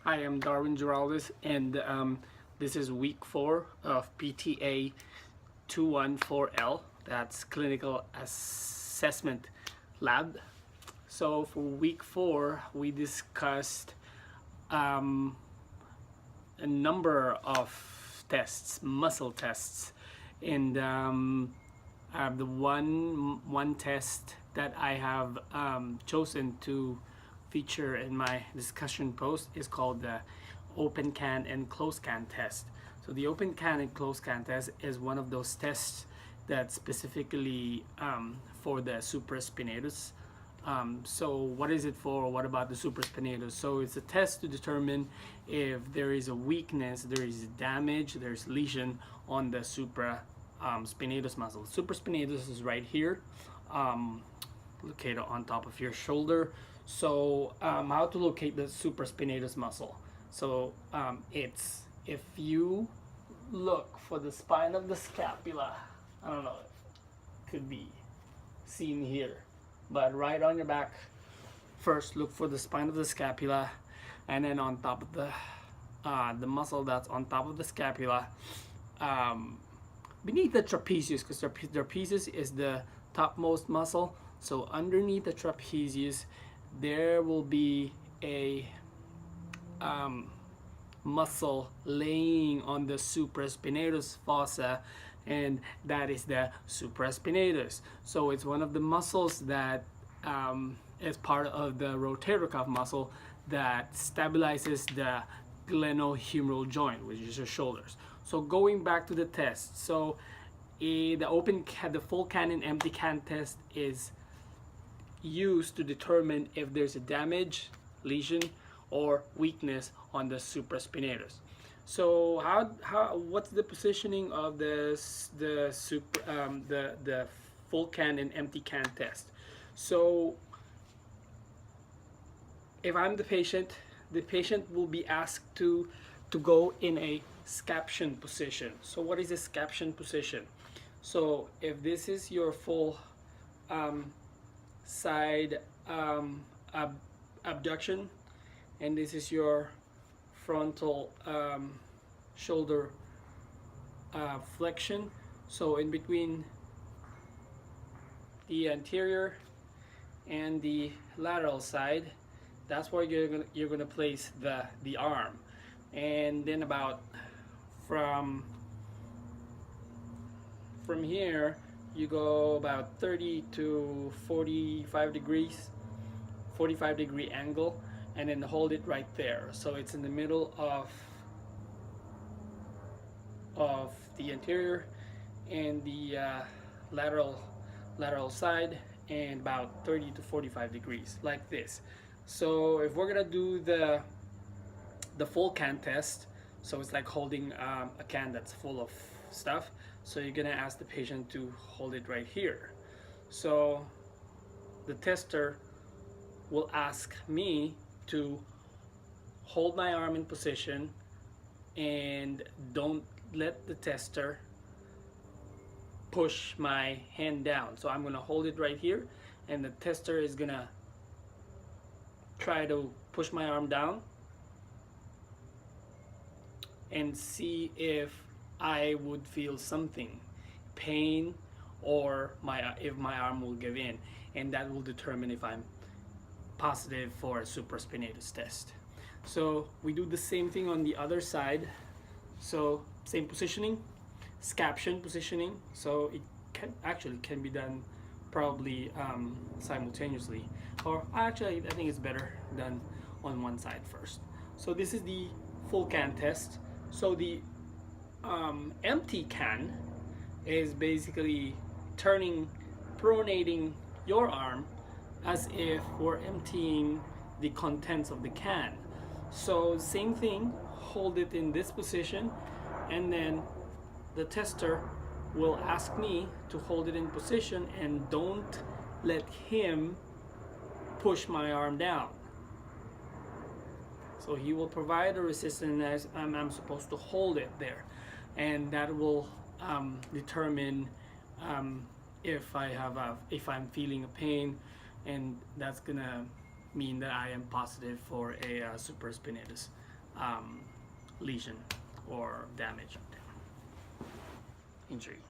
I am Darwin Giraldez, and this is week 4 of PTA 214L. That's Clinical Assessment Lab. So for week 4, we discussed a number of tests, muscle tests, and the one test that I have chosen to feature in my discussion post is called the open can and closed can test. So the open can and closed can test is one of those tests that specifically for the supraspinatus. So what is it for? What about the supraspinatus? So it's a test to determine if there is a weakness, there is damage, there's lesion on the supraspinatus muscle. Supraspinatus is right here, located on top of your shoulder. So how to locate the supraspinatus muscle? So it's, if you look for the spine of the scapula, I don't know, it could be seen here, but right on your back, first look for the spine of the scapula, and then on top of the muscle that's on top of the scapula, beneath the trapezius, because the trapezius is the topmost muscle. So underneath the trapezius, there will be a muscle laying on the supraspinatus fossa, and that is the supraspinatus. So it's one of the muscles that is part of the rotator cuff muscle that stabilizes the glenohumeral joint, which is your shoulders. So going back to the test, so the full can and empty can test is used to determine if there's a damage, lesion, or weakness on the supraspinatus. So what's the positioning of the full can and empty can test? So if I'm the patient will be asked to go in a scaption position. So what is a scaption position? So if this is your full side abduction, and this is your frontal shoulder flexion, so in between the anterior and the lateral side, that's where you're gonna place the arm. And then about from here you go about 30 to 45 degrees, 45 degree angle, and then hold it right there. So it's in the middle of the anterior and the lateral side, and about 30 to 45 degrees, like this. So if we're gonna do the full can test, so it's like holding a can that's full of stuff. So you're gonna ask the patient to hold it right here. So the tester will ask me to hold my arm in position and don't let the tester push my hand down. So I'm gonna hold it right here, and the tester is gonna try to push my arm down and see if I would feel something, pain, or if my arm will give in, and that will determine if I'm positive for a supraspinatus test. So we do the same thing on the other side. So same positioning, scaption positioning. So it can be done probably simultaneously, or actually I think it's better done on one side first. So this is the full can test. So the empty can is basically pronating your arm as if we're emptying the contents of the can. So same thing, hold it in this position, and then the tester will ask me to hold it in position and don't let him push my arm down. So he will provide a resistance as I'm supposed to hold it there, and that will determine if I'm feeling a pain, and that's gonna mean that I am positive for a supraspinatus lesion or damage, injury.